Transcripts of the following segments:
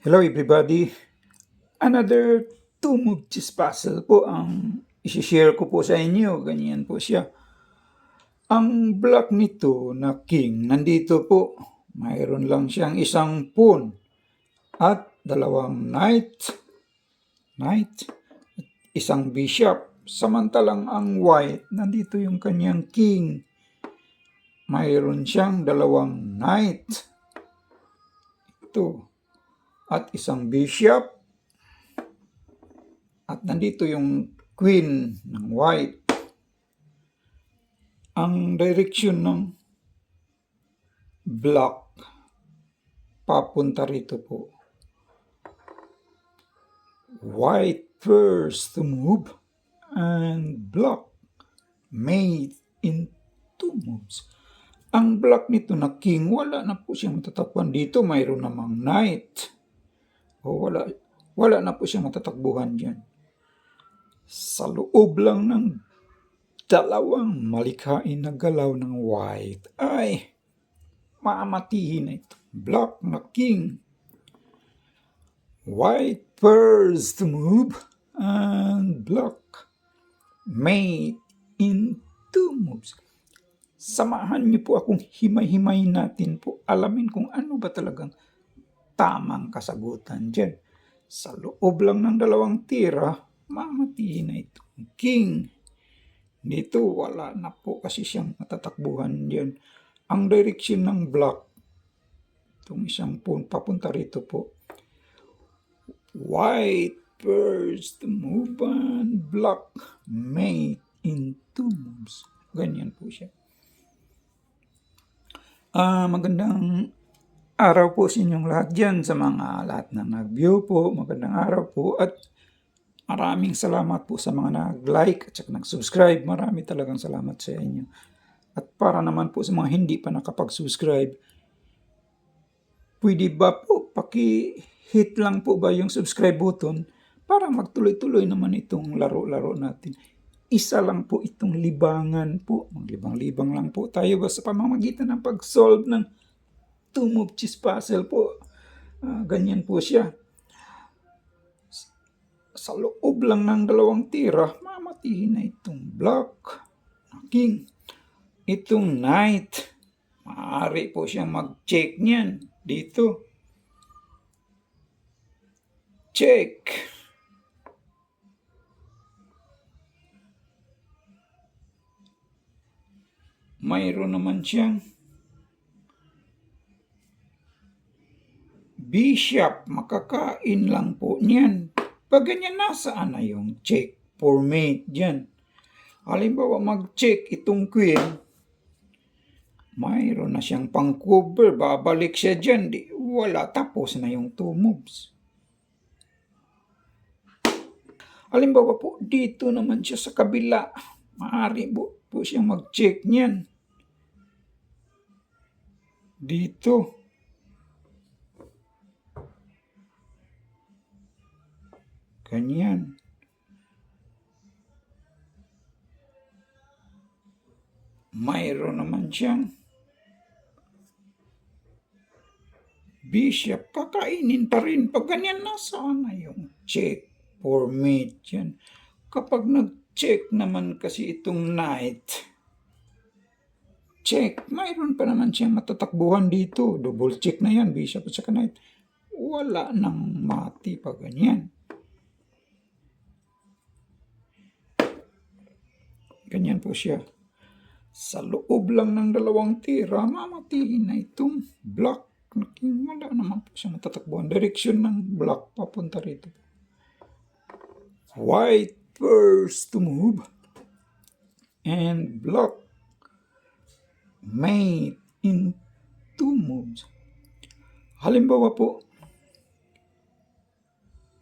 Hello everybody! Another two-move chess puzzle po ang isi-share ko po sa inyo. Ganyan po siya. Ang block nito na king, nandito po. Mayroon lang siyang isang pawn at dalawang knight, isang bishop. Samantalang ang white, nandito yung kanyang king. Mayroon siyang dalawang knight. Ito. At isang bishop. At nandito yung queen ng white. Ang direction ng block papunta rito po. White first to move and block made in two moves. Ang block nito na king, wala na po siyang matatakbuhan dito. Mayroon namang knight. Wala na po siyang matatakbuhan dyan. Sa loob lang ng dalawang malikhain na galaw ng white ay mamatihin na ito. Block na king. White first to move and block made in two moves. Samahan niyo po akong himay-himayin natin po. Alamin kung ano ba talagang tamang kasagutan dyan. Sa loob lang ng dalawang tira, mamatihin na itong king. Dito wala na po kasi siyang matatakbuhan dyan. Ang direction ng block, itong isang pawn papunta rito po. White first move and block made in two moves. Ganyan po siya. Magandang araw po sa inyong lahat dyan, sa mga lahat na nag-view po. Magandang araw po at maraming salamat po sa mga nag-like at nag-subscribe. Marami talagang salamat sa inyo. At para naman po sa mga hindi pa nakapag-subscribe, pwede ba po paki-hit lang po ba yung subscribe button para magtuloy-tuloy naman itong laro-laro natin. Isa lang po itong libangan po. Maglibang-libang lang po tayo sa pamamagitan ng pag-solve ng two-move chess puzzle po. Ganyan po siya. Sa loob lang ng dalawang tira, mamatihin na itong block, king. Itong knight, maaari po siyang mag-check niyan dito. Check. Mayroon naman siyang bishop, makakain lang po niyan. Pag ganyan, nasaan na yung check for mate dyan? Halimbawa, mag-check itong queen, mayroon na siyang pang-cover, babalik siya dyan. Wala, tapos na yung two moves. Halimbawa po, dito naman siya sa kabila, maaari po siyang mag-check niyan. Dito. Ganyan. Mayroon naman siyang bishop, kakainin pa rin. Pag ganyan, nasaan na yung check for mate yan? Kapag nag-check naman kasi itong knight, check, mayroon pa naman siyang matatakbuhan dito. Double check na yan, bishop at saka knight. Wala nang mati pa ganyan. Ganyan po siya. Sa loob lang ng dalawang tira, mamatihin na itong block. Wala naman po siya matatakbuhan. Direction ng block papunta rito. White first to move and block made in two moves. Halimbawa po,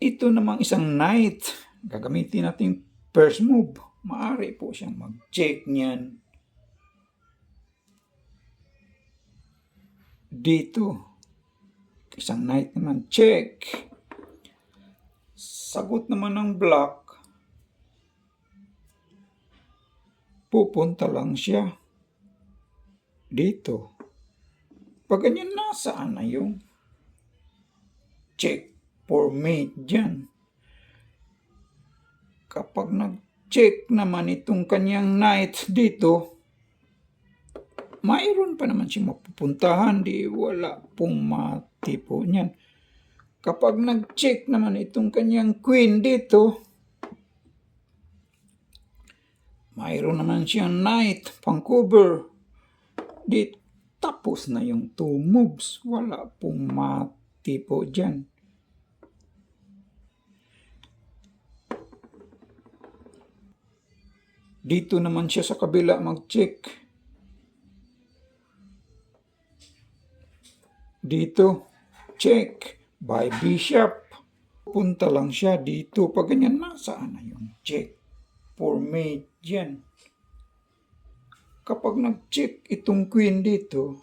ito namang isang knight. Gagamitin natin first move. Maaari po siyang mag-check niyan. Dito, isang knight naman, check. Sagot naman ng block, pupunta lang siya dito. Pag ganyan, nasaan na yung check for mate dyan. Kapag nag-check naman itong kanyang knight dito, mayroon pa naman siyang mapupuntahan, di wala pong matipo niyan. Kapag nag-check naman itong kanyang queen dito, mayroon naman siyang knight, pang-cover. Di tapos na yung 2 moves. Wala pong matipo dyan. Dito naman siya sa kabila mag-check. Dito, check by bishop. Punta lang siya dito. Pag ganyan, nasaan na yung check for mate dyan? Kapag nag-check itong queen dito,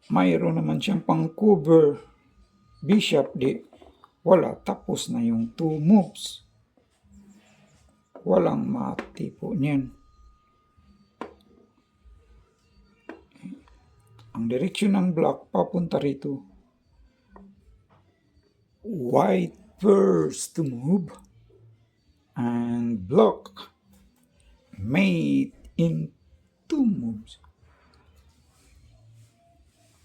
mayroon naman siyang pang-cover bishop di. Wala, tapos na yung 2 moves. Walang matipo niyan. Ang direksyon ng black papunta rito. White first to move and block mate in 2 moves.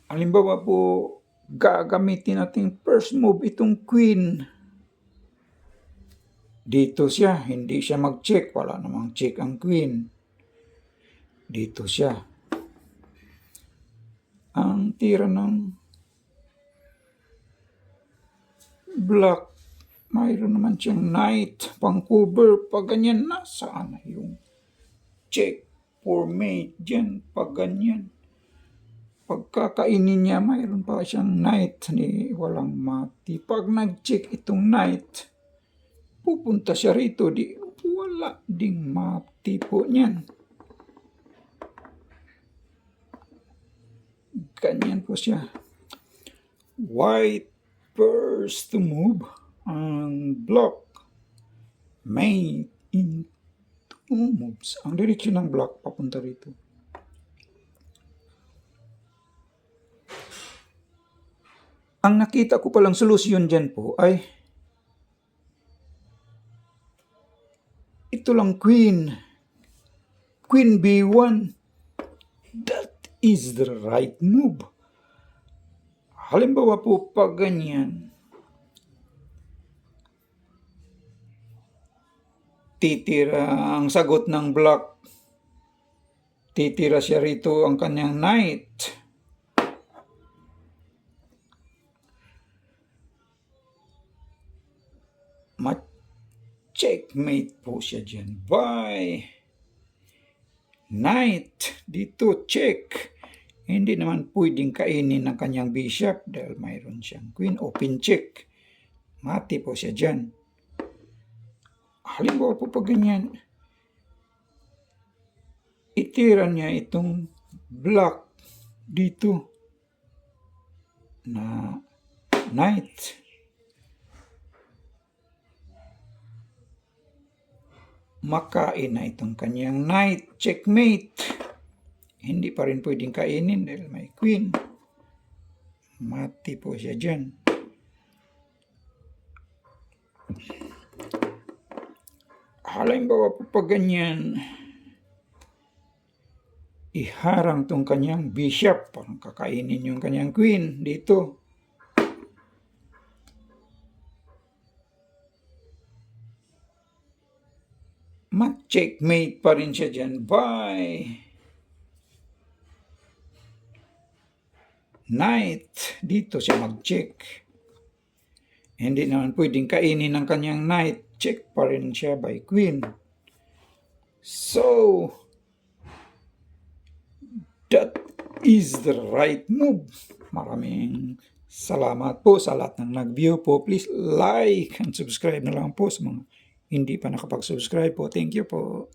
Halimbawa po, gagamitin natin first move itong queen. Dito siya, hindi siya mag-check. Wala namang check ang queen. Dito siya. Ang tira ng black, mayroon naman siyang knight, pang-cover. Pag ganyan, nasaan na yung check for mate dyan? Pag ganyan. Pagkakainin niya, mayroon pa siyang knight. Walang mati. Pag nag-check itong knight, pupunta siya rito, di wala ding matipo niyan. Ganyan po siya. White first to move and block mate in 2 moves. Ang direksyon ng black papunta rito. Ang nakita ko palang solusyon dyan po ay ito lang queen. Queen B1. That is the right move. Halimbawa po pag ganyan, titira ang sagot ng black. Titira siya rito ang kanyang knight. Checkmate po siya dyan. By knight. Dito, check. Hindi naman pwedeng kainin ng kanyang bishop dahil mayroon siyang queen. Open check. Mati po siya dyan. Halimbawa po pag ganyan, itira niya itong black dito na knight. Makain na itong kanyang knight. Checkmate. Hindi pa rin pwedeng kainin dahil may queen. Mati po siya dyan. Halimbawa po pag ganyan, iharang tong kanyang bishop. Parang kakainin yung kanyang queen dito. Checkmate pa rin siya dyan by knight. Dito siya mag-check. Hindi naman pwedeng kainin ng kanyang knight. Check pa rin siya by queen. So, that is the right move. Maraming salamat po sa lahat ng nag-view po. Please like and subscribe na lang po sa mga hindi pa nakapag-subscribe po. Thank you po.